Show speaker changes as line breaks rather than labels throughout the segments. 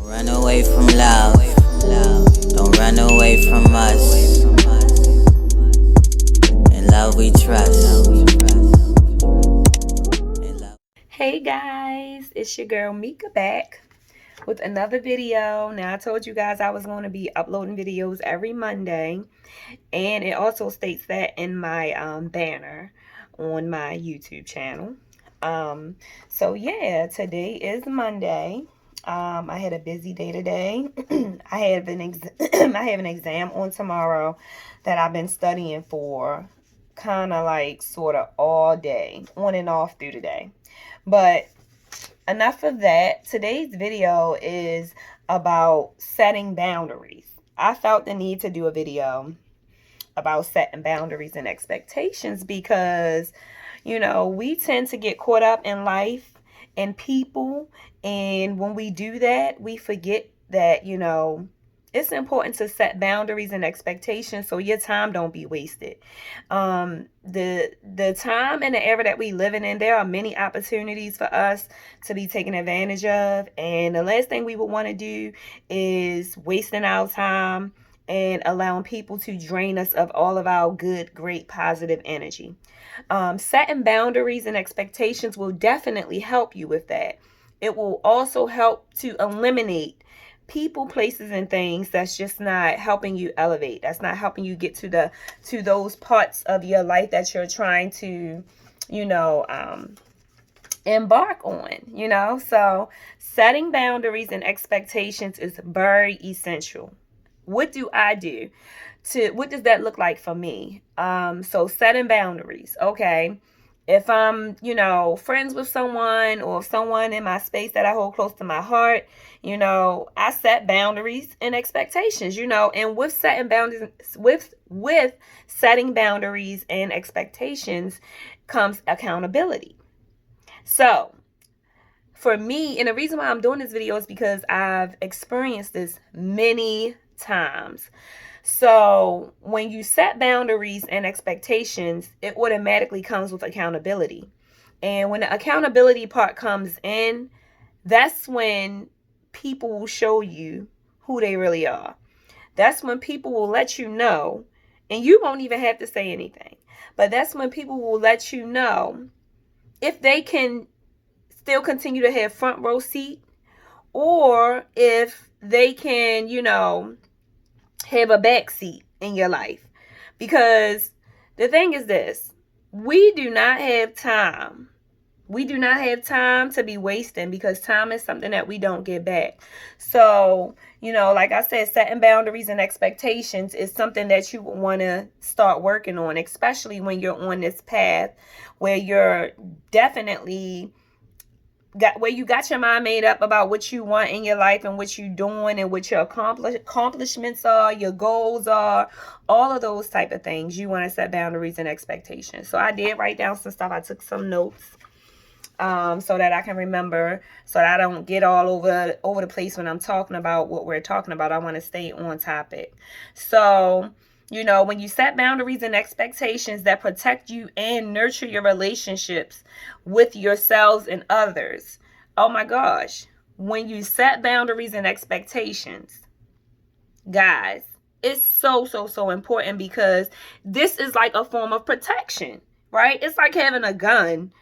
Run away from love. Don't run away from us. In love we trust.
Hey guys, it's your girl Mika back with another video. Now I told you guys I was going to be uploading videos every Monday, and it also states that in my banner on my YouTube channel. So yeah, today is Monday. I had a busy day today. I have an exam on tomorrow that I've been studying for kind of like sort of all day, on and off through the day. But enough of that. Today's video is about setting boundaries. I felt the need to do a video about setting boundaries and expectations because, we tend to get caught up in life and people. And when we do that, we forget that, it's important to set boundaries and expectations so your time don't be wasted. The time and the era that we living in, there are many opportunities for us to be taken advantage of, and the last thing we would want to do is wasting our time and allowing people to drain us of all of our good, great, positive energy. Setting boundaries and expectations will definitely help you with that. It will also help to eliminate people, places, and things that's just not helping you elevate. That's not helping you get to those parts of your life that you're trying to, embark on. So setting boundaries and expectations is very essential. What do I do? What does that look like for me? So setting boundaries. Okay. If I'm, friends with someone or someone in my space that I hold close to my heart, I set boundaries and expectations, and with setting boundaries, with setting boundaries and expectations comes accountability. So for me, and the reason why I'm doing this video is because I've experienced this many times. So when you set boundaries and expectations, it automatically comes with accountability. And when the accountability part comes in, that's when people will show you who they really are. That's when people will let you know, and you won't even have to say anything. But that's when people will let you know if they can still continue to have front row seat, or if they can, have a back seat in your life. Because the thing is this, we do not have time. We do not have time to be wasting, because time is something that we don't get back. So, like I said, setting boundaries and expectations is something that you want to start working on, especially when you're on this path where you're definitely where you got your mind made up about what you want in your life and what you're doing and what your accomplishments are, your goals are, all of those type of things. You want to set boundaries and expectations. So I did write down some stuff. I took some notes so that I can remember, so that I don't get all over the place when I'm talking about what we're talking about. I want to stay on topic. So when you set boundaries and expectations that protect you and nurture your relationships with yourselves and others. Oh my gosh. When you set boundaries and expectations, guys, it's so important, because this is like a form of protection, right? It's like having a gun,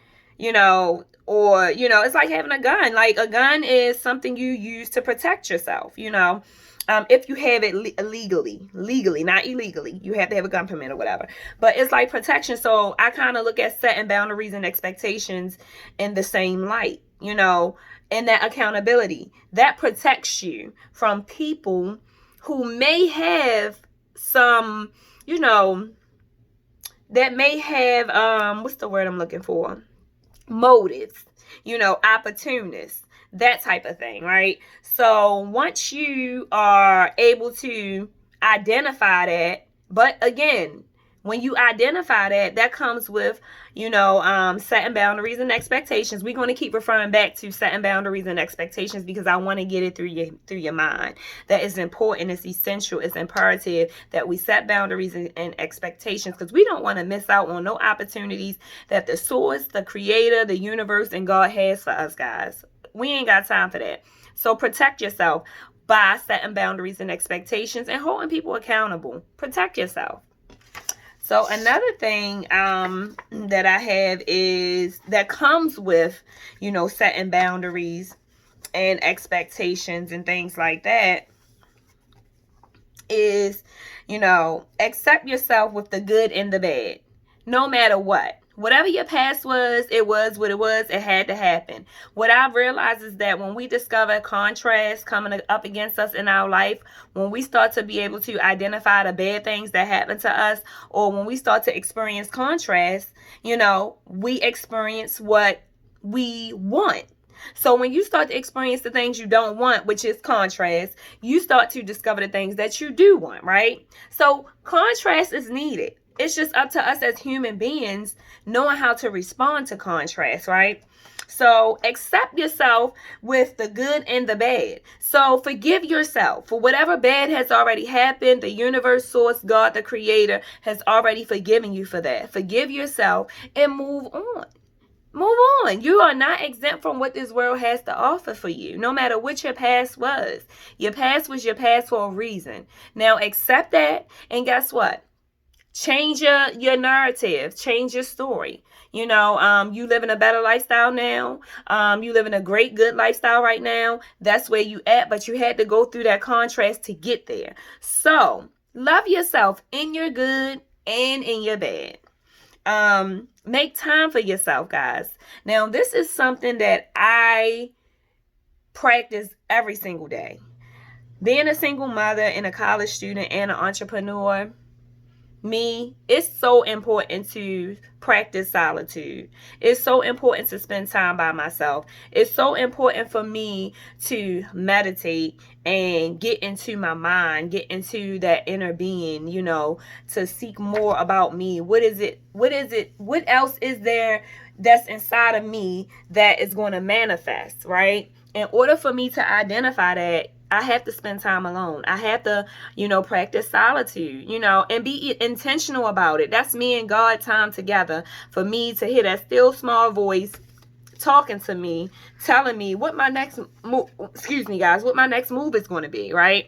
or, it's like having a gun. Like a gun is something you use to protect yourself, if you have it legally, not illegally. You have to have a gun permit or whatever. But it's like protection. So I kind of look at setting boundaries and expectations in the same light, and that accountability. That protects you from people who may have some, that may have, what's the word I'm looking for? Motives, opportunists, that type of thing, right? So once you are able to identify that, but again, when you identify that comes with, setting boundaries and expectations. We're going to keep referring back to setting boundaries and expectations because I want to get it through your mind. That is important. It's essential. It's imperative that we set boundaries and expectations, because we don't want to miss out on no opportunities that the source, the creator, the universe, and God has for us, guys. We ain't got time for that. So protect yourself by setting boundaries and expectations and holding people accountable. Protect yourself. So another thing that I have is that comes with, setting boundaries and expectations and things like that is, accept yourself with the good and the bad, no matter what. Whatever your past was, it was what it was. It had to happen. What I've realized is that when we discover contrast coming up against us in our life, when we start to be able to identify the bad things that happen to us, or when we start to experience contrast, we experience what we want. So when you start to experience the things you don't want, which is contrast, you start to discover the things that you do want, right? So contrast is needed. It's just up to us as human beings knowing how to respond to contrast, right? So accept yourself with the good and the bad. So forgive yourself for whatever bad has already happened. The universe, source, God, the creator has already forgiven you for that. Forgive yourself and move on. Move on. You are not exempt from what this world has to offer for you, no matter what your past was. Your past was your past for a reason. Now accept that, and guess what? Change your narrative. Change your story. You live in a better lifestyle now. You live in a great, good lifestyle right now. That's where you at, but you had to go through that contrast to get there. So love yourself in your good and in your bad. Make time for yourself, guys. Now, this is something that I practice every single day. Being a single mother and a college student and an entrepreneur, it's so important to practice solitude. It's so important to spend time by myself. It's so important for me to meditate and get into my mind, get into that inner being, to seek more about me. What else is there that's inside of me that is going to manifest, right? In order for me to identify that, I have to spend time alone. I have to, practice solitude, and be intentional about it. That's me and God time together for me to hear that still small voice talking to me, telling me what my next move, what my next move is going to be, right?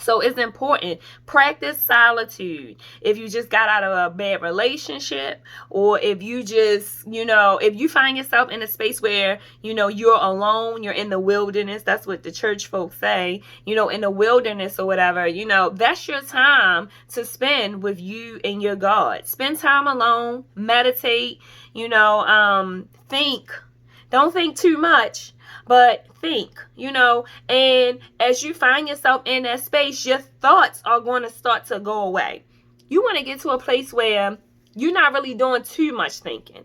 So it's important. Practice solitude. If you just got out of a bad relationship, or if you just, if you find yourself in a space where, you're alone, you're in the wilderness, that's what the church folks say, in the wilderness or whatever, that's your time to spend with you and your God. Spend time alone, meditate, think. Don't think too much, but think, and as you find yourself in that space, your thoughts are going to start to go away. You want to get to a place where you're not really doing too much thinking.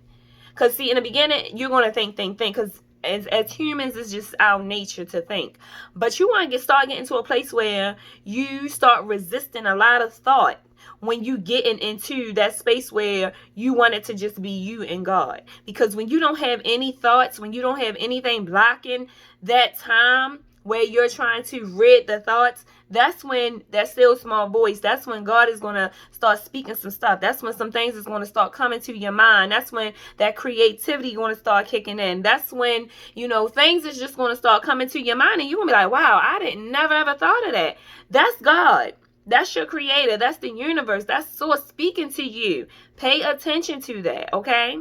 Because, see, in the beginning, you're going to think, because as humans, it's just our nature to think. But you want to start getting to a place where you start resisting a lot of thought when you getting into that space where you want it to just be you and God. Because when you don't have any thoughts, when you don't have anything blocking that time where you're trying to rid the thoughts, that's when that still small voice, that's when God is going to start speaking some stuff. That's when some things is going to start coming to your mind. That's when that creativity is going to start kicking in. That's when, things is just going to start coming to your mind, and you're going to be like, wow, I didn't never ever thought of that. That's God. That's your creator. That's the universe. That's source speaking to you. Pay attention to that, okay?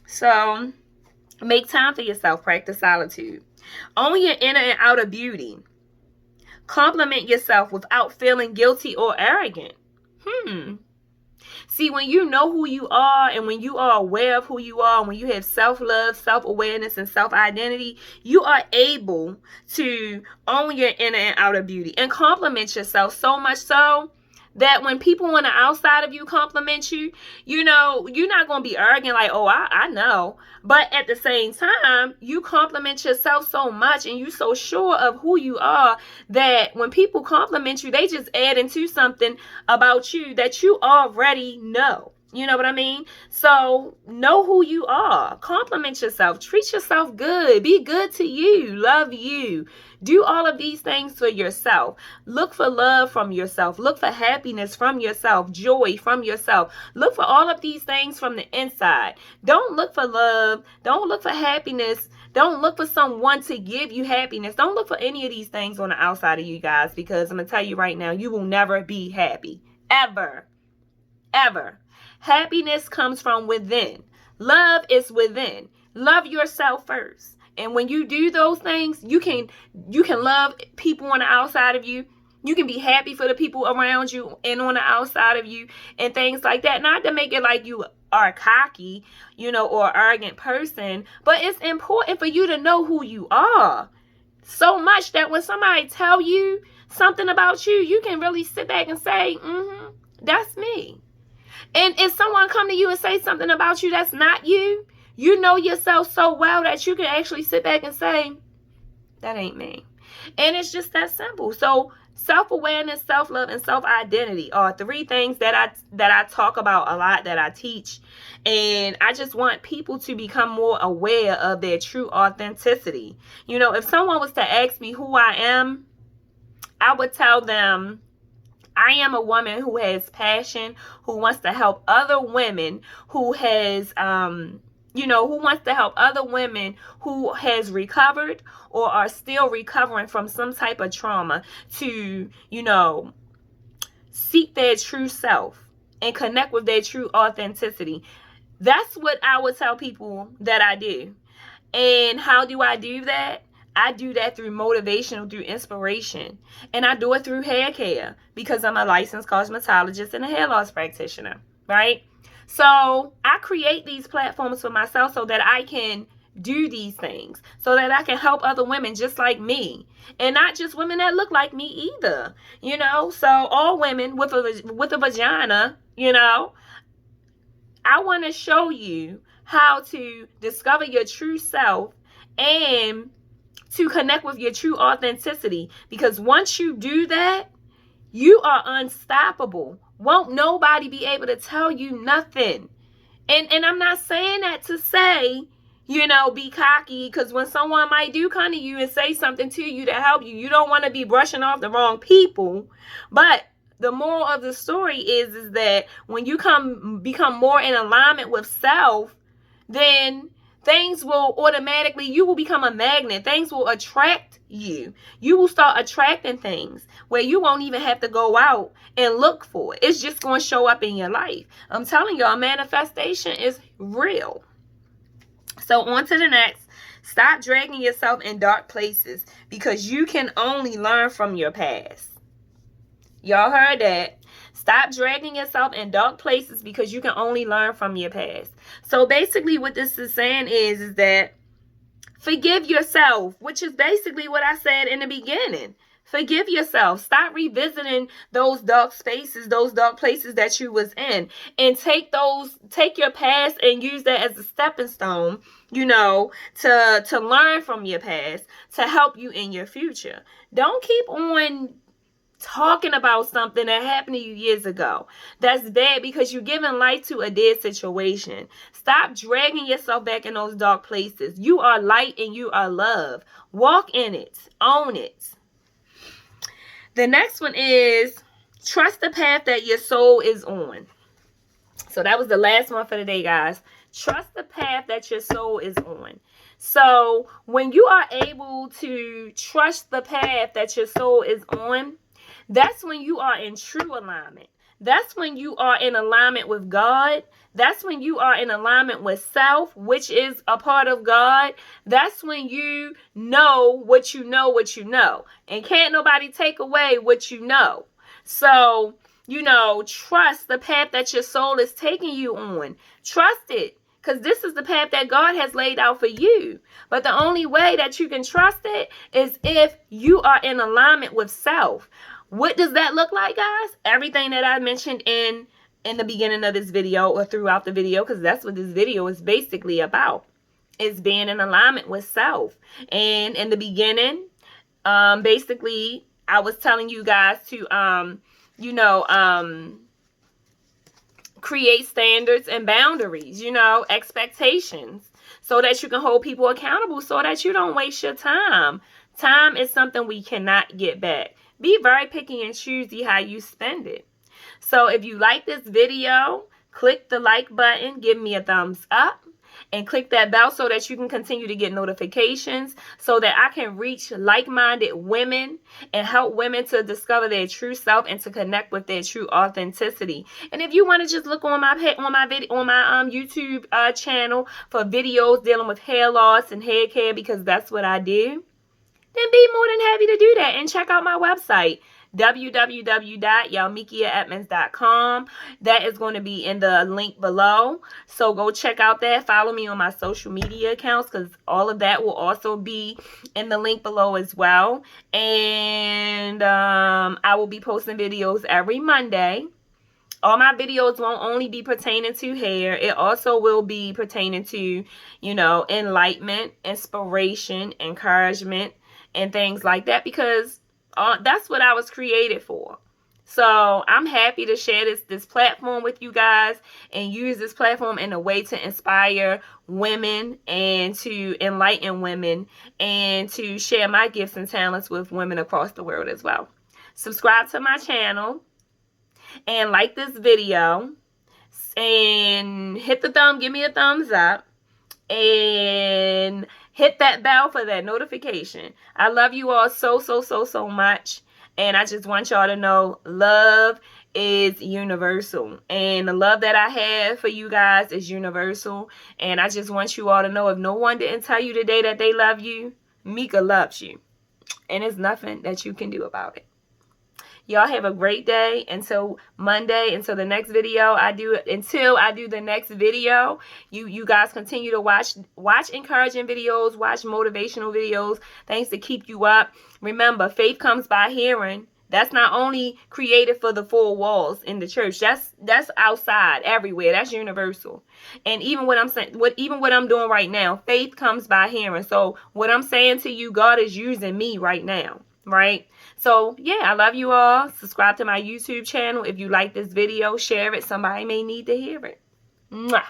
So make time for yourself. Practice solitude. Own your inner and outer beauty. Compliment yourself without feeling guilty or arrogant. See, when you know who you are, and when you are aware of who you are, and when you have self-love, self-awareness, and self-identity, you are able to own your inner and outer beauty and compliment yourself, so much so that when people on the outside of you compliment you, you're not going to be arrogant like, oh, I know. But at the same time, you compliment yourself so much, and you're so sure of who you are, that when people compliment you, they just add into something about you that you already know. You know what I mean? So know who you are. Compliment yourself. Treat yourself good. Be good to you. Love you. Do all of these things for yourself. Look for love from yourself. Look for happiness from yourself. Joy from yourself. Look for all of these things from the inside. Don't look for love. Don't look for happiness. Don't look for someone to give you happiness. Don't look for any of these things on the outside of you guys, because I'm going to tell you right now, you will never be happy. Ever. Ever. Happiness comes from within. Love is within. Love yourself first. And when you do those things, you can love people on the outside of you. You can be happy for the people around you and on the outside of you and things like that. Not to make it like you are cocky, or arrogant person, but it's important for you to know who you are. So much that when somebody tell you something about you, you can really sit back and say, that's me. And if someone come to you and say something about you that's not you, you know yourself so well that you can actually sit back and say, that ain't me. And it's just that simple. So self-awareness, self-love, and self-identity are 3 things that I talk about a lot, that I teach. And I just want people to become more aware of their true authenticity. If someone was to ask me who I am, I would tell them, I am a woman who has passion, who wants to help other women, who has, who wants to help other women who has recovered or are still recovering from some type of trauma to, seek their true self and connect with their true authenticity. That's what I would tell people that I do. And how do I do that? I do that through motivation, through inspiration. And I do it through hair care because I'm a licensed cosmetologist and a hair loss practitioner, right? So I create these platforms for myself so that I can do these things, so that I can help other women just like me, and not just women that look like me either, so all women with a vagina, I want to show you how to discover your true self and to connect with your true authenticity, because once you do that, you are unstoppable. Won't nobody be able to tell you nothing. And I'm not saying that to say, be cocky, because when someone might do come to you and say something to you to help you, you don't want to be brushing off the wrong people. But the moral of the story is that when you become more in alignment with self, then things will automatically, you will become a magnet. Things will attract you. You will start attracting things where you won't even have to go out and look for it. It's just going to show up in your life. I'm telling y'all, manifestation is real. So on to the next. Stop dragging yourself in dark places, because you can only learn from your past. Y'all heard that. Stop dragging yourself in dark places, because you can only learn from your past. So basically what this is saying is that forgive yourself, which is basically what I said in the beginning. Forgive yourself. Stop revisiting those dark spaces, those dark places that you was in, and take your past and use that as a stepping stone, to learn from your past, to help you in your future. Don't keep on talking about something that happened to you years ago. That's bad, because you're giving life to a dead situation. Stop dragging yourself back in those dark places. You are light and you are love. Walk in it. Own it. The next one is trust the path that your soul is on. So that was the last one for today, guys. Trust the path that your soul is on. So when you are able to trust the path that your soul is on, that's when you are in true alignment. That's when you are in alignment with God. That's when you are in alignment with self, which is a part of God. That's when you know what you know, and can't nobody take away what you know. So, trust the path that your soul is taking you on. Trust it, because this is the path that God has laid out for you. But the only way that you can trust it is if you are in alignment with self. What does that look like, guys? Everything that I mentioned in the beginning of this video, or throughout the video, because that's what this video is basically about, is being in alignment with self. And in the beginning, basically, I was telling you guys to, create standards and boundaries, expectations, so that you can hold people accountable, so that you don't waste your time. Time is something we cannot get back. Be very picky and choosy how you spend it. So if you like this video, click the like button, give me a thumbs up. and click that bell so that you can continue to get notifications, so that I can reach like-minded women and help women to discover their true self and to connect with their true authenticity. And if you want to just look on my YouTube channel for videos dealing with hair loss and hair care, because that's what I do, then be more than happy to do that. And check out my website, www.yalmikiaedmonds.com. That is going to be in the link below, so go check out that. Follow me on my social media accounts, because all of that will also be in the link below as well. And I will be posting videos every Monday. All my videos won't only be pertaining to hair. It also will be pertaining to, enlightenment, inspiration, encouragement, and things like that, because that's what I was created for. So I'm happy to share this platform with you guys and use this platform in a way to inspire women and to enlighten women and to share my gifts and talents with women across the world as well. Subscribe to my channel and like this video and give me a thumbs up and hit that bell for that notification. I love you all so much, and I just want y'all to know love is universal, and the love that I have for you guys is universal. And I just want you all to know, if no one didn't tell you today that they love you, Mika loves you, and there's nothing that you can do about it. Y'all have a great day until Monday, until the next video until I do the next video. You guys continue to watch encouraging videos, watch motivational videos, things to keep you up. Remember, faith comes by hearing. That's not only created for the four walls in the church. That's outside, everywhere. That's universal. And even what I'm saying, what I'm doing right now, faith comes by hearing. So what I'm saying to you, God is using me right now. Right? So, yeah, I love you all. Subscribe to my YouTube channel. If you like this video, share it. Somebody may need to hear it. Mwah.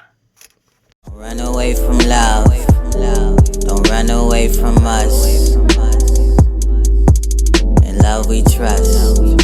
Don't run away from love. Don't run away from us. In love we trust.